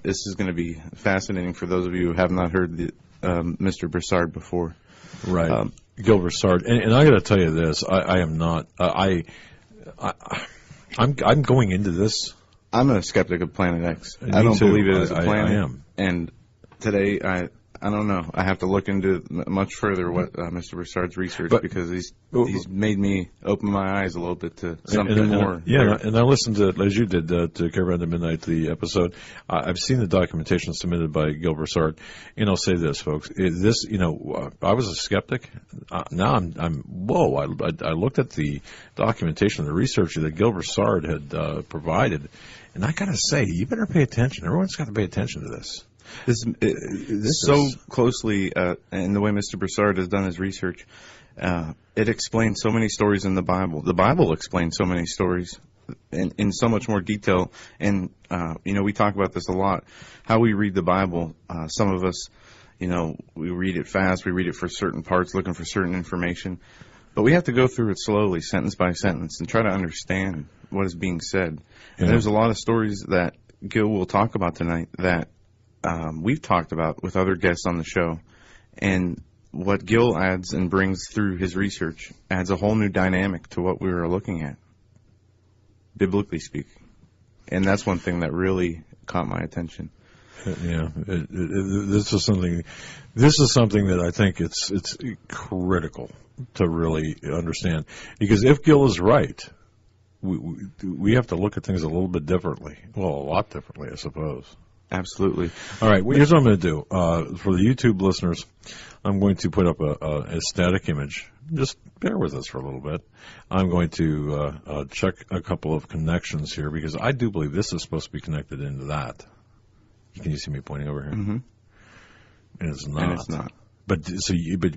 this is going to be fascinating for those of you who have not heard Mr. Broussard before. Right. Gill Broussard. And I got to tell you this, I am not, I'm going into this. I'm a skeptic of Planet X. I don't believe it is a planet. I am. And today, I don't know. I have to look into much further what Mr. Broussard's research, because he's made me open my eyes a little bit to something more. Yeah, and I listened to, as you did, to Care Around the Midnight, the episode. I've seen the documentation submitted by Gill Broussard, and I'll say this, folks. This, I was a skeptic. Now I'm whoa. I looked at the documentation, the research that Gill Broussard had provided, and I got to say, you better pay attention. Everyone's got to pay attention to this. This so closely, and the way Mr. Broussard has done his research, it explains so many stories in the Bible. The Bible explains so many stories in so much more detail. And, we talk about this a lot, how we read the Bible. Some of us, we read it fast. We read it for certain parts, looking for certain information. But we have to go through it slowly, sentence by sentence, and try to understand what is being said. Yeah. And there's a lot of stories that Gill will talk about tonight that we've talked about with other guests on the show, and what Gill adds and brings through his research adds a whole new dynamic to what we were looking at, biblically speaking. And that's one thing that really caught my attention. Yeah, this is something that I think it's critical to really understand, because if Gill is right, we have to look at things a little bit differently. Well, a lot differently, I suppose. Absolutely. All right, well, here's what I'm going to do. For the YouTube listeners, I'm going to put up a static image. Just bear with us for a little bit. I'm going to check a couple of connections here, because I do believe this is supposed to be connected into that. Can you see me pointing over here? Mm-hmm. And it's not. And it's not. But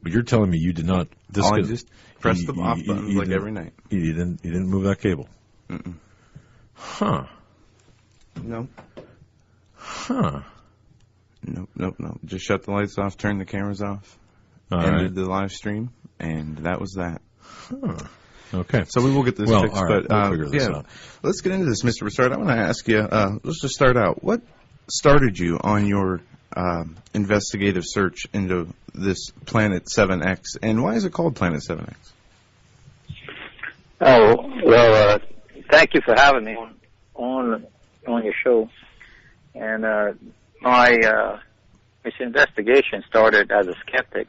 you're telling me you did not. I just pressed the off button like every night. You didn't move that cable. Mm-mm. Huh. No. Huh. Nope. Just shut the lights off, turn the cameras off, ended the live stream, and that was that. Huh. Okay. So we will get this fixed. All right. But, we'll figure this out. Let's get into this, Mr. Broussard. I want to ask you, let's just start out. What started you on your investigative search into this Planet 7X, and why is it called Planet 7X? Oh, well, thank you for having me on your show. And this investigation started as a skeptic.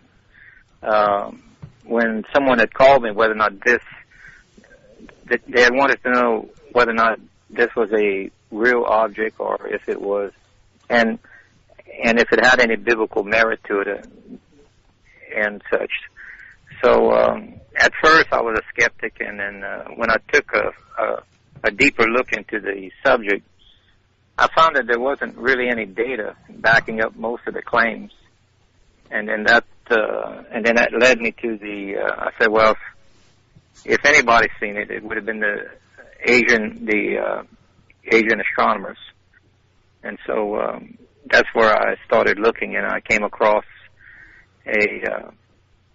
When someone had called me whether or not they had wanted to know whether or not this was a real object, or if it was, and if it had any biblical merit to it, and such. So at first I was a skeptic, and then when I took a deeper look into the subject, I found that there wasn't really any data backing up most of the claims, and then that led me to I said, well, if anybody's seen it, it would have been the Asian astronomers, and so that's where I started looking, and I came across a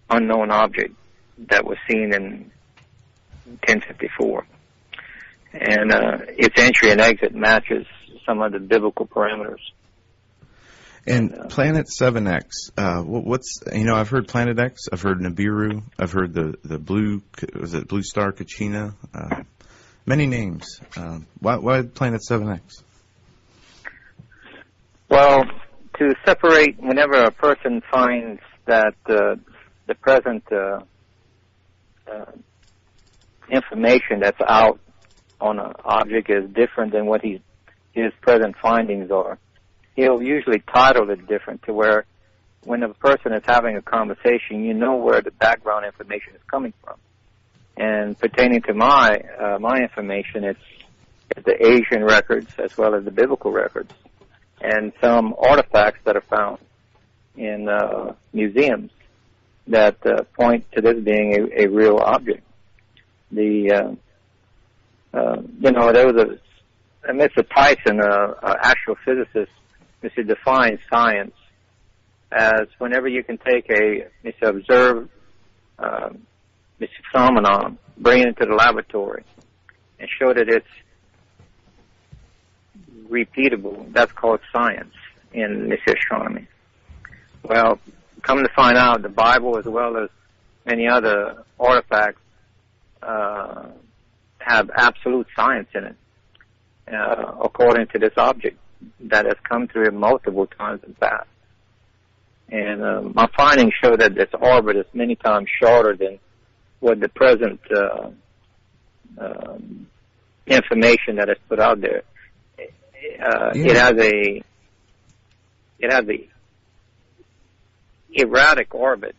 unknown object that was seen in 1054, and its entry and exit matches some of the biblical parameters. And Planet 7X, I've heard Planet X, I've heard Nibiru, I've heard the blue star Kachina, many names. Why Planet 7X? Well, to separate, whenever a person finds that the present information that's out on an object is different than what his present findings are, he'll usually title it different, to where when a person is having a conversation, you know where the background information is coming from. And pertaining to my information, it's the Asian records as well as the biblical records, and some artifacts that are found in museums that point to this being a real object. There was Mr. Tyson, an actual physicist, Mr. defines science as whenever you can take observe this phenomenon, bring it into the laboratory, and show that it's repeatable. That's called science in this astronomy. Well, come to find out, the Bible, as well as many other artifacts, have absolute science in it, according to this object that has come through it multiple times in the past. And my findings show that its orbit is many times shorter than what the present information that is put out there. It has a erratic orbit,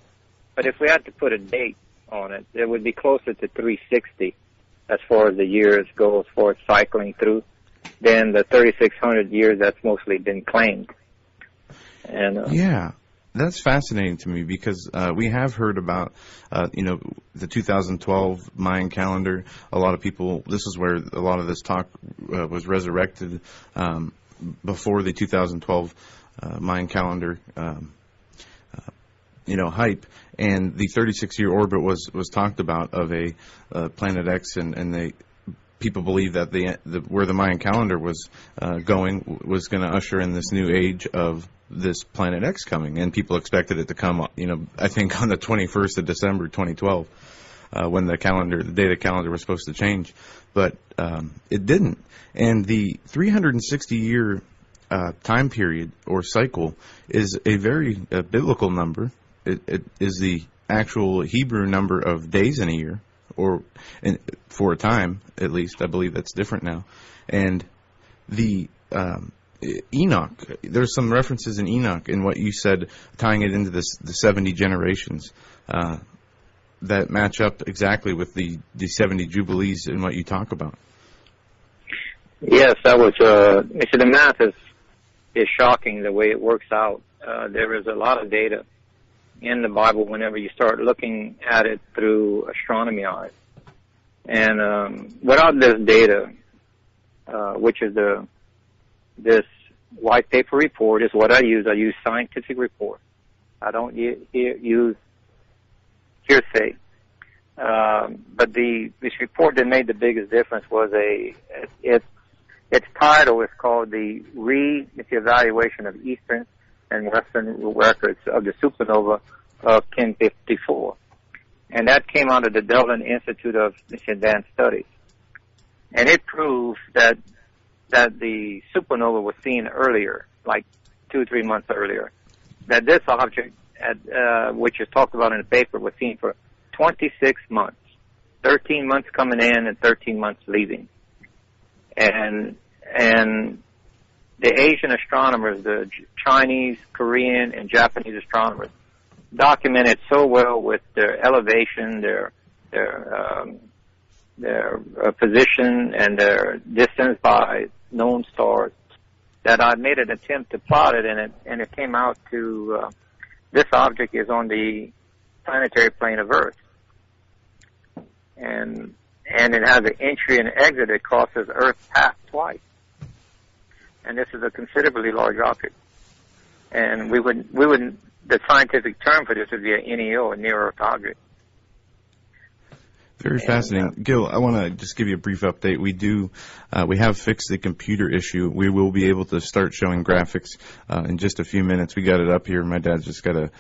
but if we had to put a date on it, it would be closer to 360 as far as the years go, as far as cycling through, than the 3,600 years that's mostly been claimed. And yeah. That's fascinating to me because we have heard about, the 2012 Mayan calendar. A lot of people, this is where a lot of this talk was resurrected before the 2012 Mayan calendar, hype. And the 36-year orbit was talked about of a planet X, and people believe that where the Mayan calendar was going was going to usher in this new age of this planet X coming, and people expected it to come, I think on the 21st of December 2012, when the data calendar was supposed to change, but it didn't. And the 360-year time period or cycle is a very biblical number. It is the actual Hebrew number of days in a year, for a time, at least. I believe that's different now. And the Enoch, there's some references in Enoch in what you said, tying it into the 70 generations that match up exactly with the 70 Jubilees in what you talk about. Yes, that was, the math is shocking the way it works out. There is a lot of data in the Bible whenever you start looking at it through astronomy eyes. And without this data, which is this white paper report is what I use. I use scientific report. I don't use hearsay. But this report that made the biggest difference was its title is called the Re-Evaluation of Eastern and Western Records of the Supernova of 1054. And that came out of the Dublin Institute of Advanced Studies. And it proves that the supernova was seen earlier, like 2 or 3 months earlier. That this object, which is talked about in the paper, was seen for 26 months. 13 months coming in and 13 months leaving. And the Asian astronomers, the Chinese, Korean, and Japanese astronomers, documented so well with their elevation, their position, and their distance by known stars, that I made an attempt to plot it, and it came out to this object is on the planetary plane of Earth, and it has an entry and exit that crosses Earth's path twice, and this is a considerably large object, and we wouldn't. The scientific term for this would be an NEO, a near Earth object. Very fascinating. Gill, I want to just give you a brief update. We have fixed the computer issue. We will be able to start showing graphics in just a few minutes. We got it up here. My dad's just got to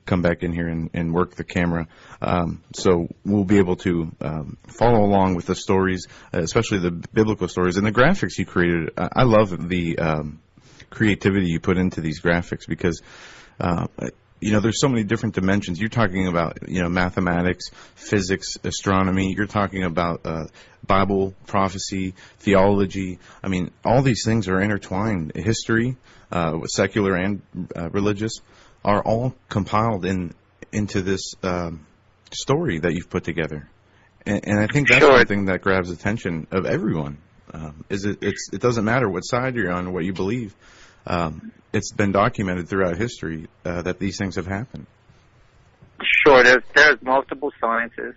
come back in here and work the camera. So we'll be able to follow along with the stories, especially the biblical stories. And the graphics you created, I love the creativity you put into these graphics because there's so many different dimensions. You're talking about, mathematics, physics, astronomy. You're talking about Bible, prophecy, theology. I mean, all these things are intertwined. History, secular and religious, are all compiled into this story that you've put together. And I think that's something that grabs attention of everyone. It doesn't matter what side you're on or what you believe. It's been documented throughout history that these things have happened. Sure, there's multiple sciences,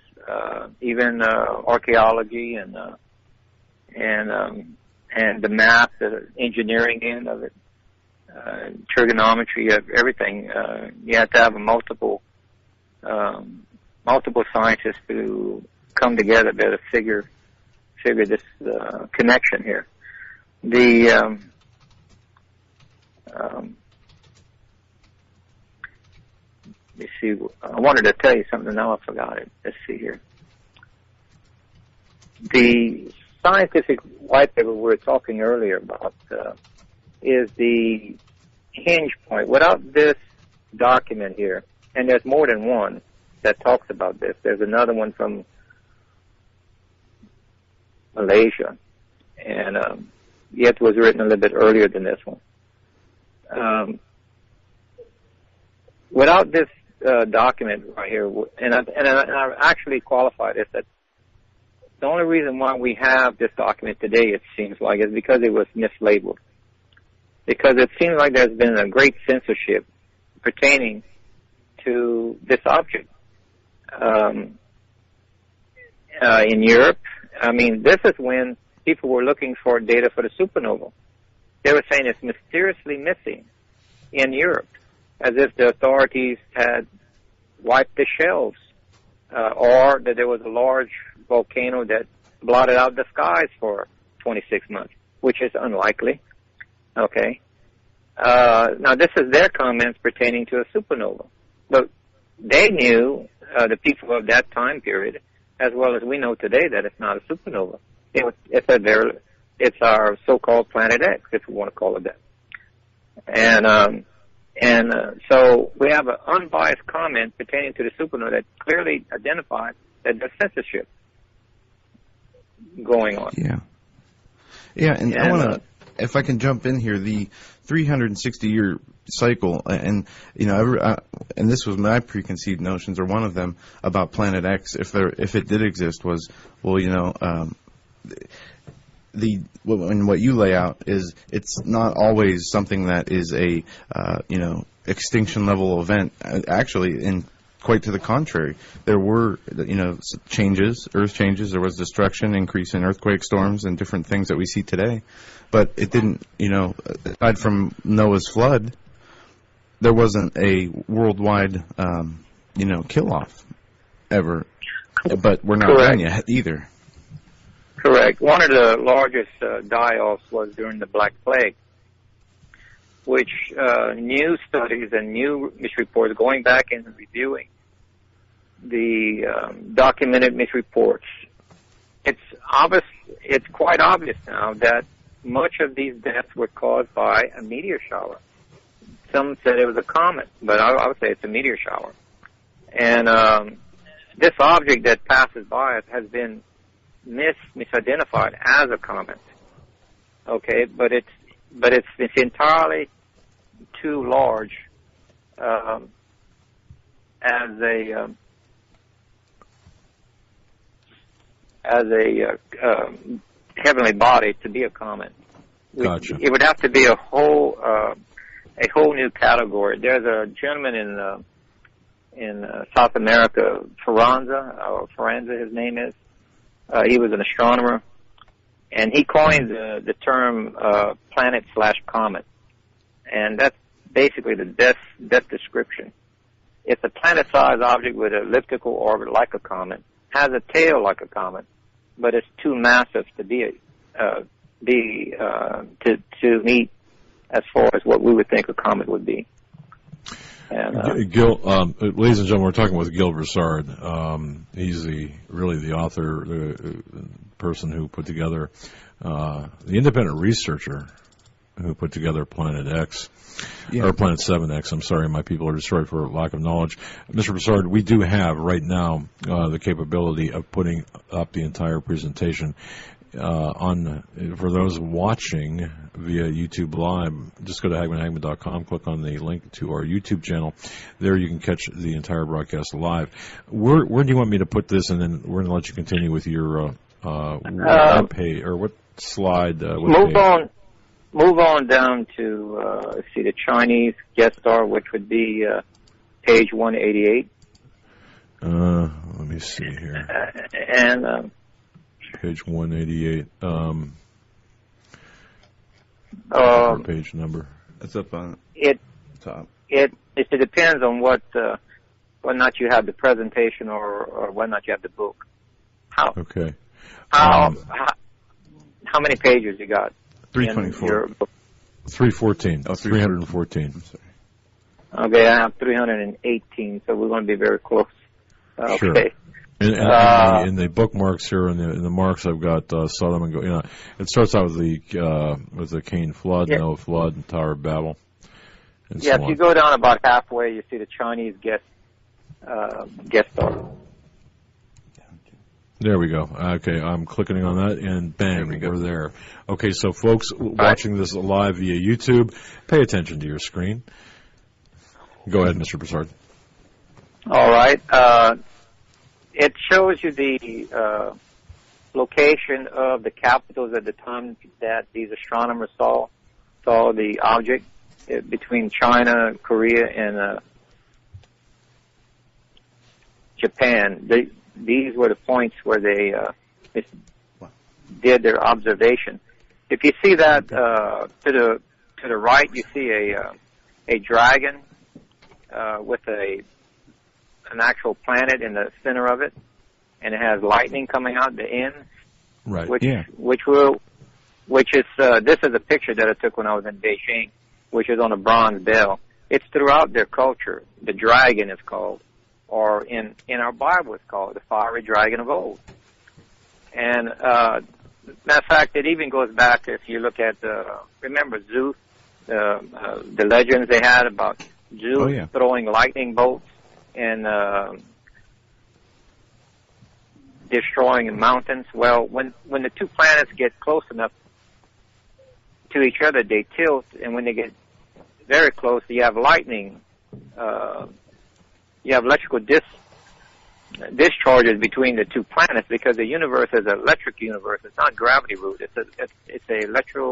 even archaeology and the math, the engineering end of it, trigonometry, everything. You have to have multiple scientists to come together to figure this connection here. the let me see. I wanted to tell you something. Now I forgot it. Let's see here. The scientific white paper we were talking earlier about is the hinge point. Without this document here, and there's more than one that talks about this. There's another one from Malaysia, and it was written a little bit earlier than this one. Without this document right here, and I actually qualified this, that the only reason why we have this document today, it seems like, is because it was mislabeled. Because it seems like there's been a great censorship pertaining to this object. In Europe, I mean, this is when people were looking for data for the supernova. They were saying it's mysteriously missing in Europe, as if the authorities had wiped the shelves, or that there was a large volcano that blotted out the skies for 26 months, which is unlikely. Okay. Now, this is their comments pertaining to a supernova. But they knew, the people of that time period, as well as we know today, that it's not a supernova. It's our so-called Planet X, if we want to call it that. And so we have an unbiased comment pertaining to the supernova that clearly identifies that there's censorship going on. Yeah, and I want to, if I can jump in here, the 360-year cycle, and and this was my preconceived notions, or one of them, about Planet X, if it did exist, was, well, what you lay out is it's not always something that is a extinction level event. Actually, quite to the contrary, there were changes, earth changes. There was destruction, increase in earthquake storms, and different things that we see today. But it didn't, aside from Noah's flood, there wasn't a worldwide, kill-off ever. But we're not done yet either. Correct. One of the largest die-offs was during the Black Plague, which new studies and new misreports, going back and reviewing the documented misreports, it's quite obvious now that much of these deaths were caused by a meteor shower. Some said it was a comet, but I would say it's a meteor shower. And this object that passes by us has been misidentified as a comet. Okay, but it's entirely too large as a heavenly body to be a comet. Gotcha. It would have to be a whole new category. There's a gentleman in South America, Ferranza, his name is. He was an astronomer, and he coined the term planet/comet, and that's basically the best description. It's a planet-sized object with an elliptical orbit like a comet, has a tail like a comet, but it's too massive to to meet as far as what we would think a comet would be. And, Gill, ladies and gentlemen, we're talking with Gill Broussard. He's really the author, the person who put together, the independent researcher who put together Planet X, or Planet 7X. I'm sorry, my people are destroyed for lack of knowledge. Mr. Broussard, we do have right now the capability of putting up the entire presentation for those watching via YouTube Live. Just go to HAGMANN.com, click on the link to our YouTube channel. There you can catch the entire broadcast live. Where do you want me to put this, and then we're going to let you continue with your what page, or what slide? Move on down to let's see, the Chinese guest star, which would be page 188. Let me see here. And page 188. Page number. It's up on top. It depends on whether or not you have the presentation or whether or not you have the book. Okay. How many pages you got? 324. 314. Oh, 314. I'm sorry. Okay, I have 318, so we're going to be very close. Okay. Sure. In the bookmarks here, in the marks, I've got Sodom and Gomorrah. It starts out with the Cain flood, Noah flood, and Tower of Babel. And yeah, so if you go down about halfway, you see the Chinese guest star. There we go. Okay, I'm clicking on that, and bang, we're there. Okay, so folks watching this live via YouTube, pay attention to your screen. Go ahead, Mr. Broussard. All right. It shows you the location of the capitals at the time that these astronomers saw the object between China, Korea, and Japan. These were the points where they did their observation. If you see that to the right, you see a dragon with an actual planet in the center of it, and it has lightning coming out the ends. Right. This is a picture that I took when I was in Beijing, which is on a bronze bell. It's throughout their culture. The dragon is called, or in our Bible it's called the fiery dragon of old. And matter of fact, it even goes back, if you look at remember Zeus, the legends they had about Zeus throwing lightning bolts and destroying mountains. Well, when the two planets get close enough to each other, they tilt, and when they get very close, you have lightning. You have electrical discharges between the two planets, because the universe is an electric universe. It's not gravity rooted. It's a electrical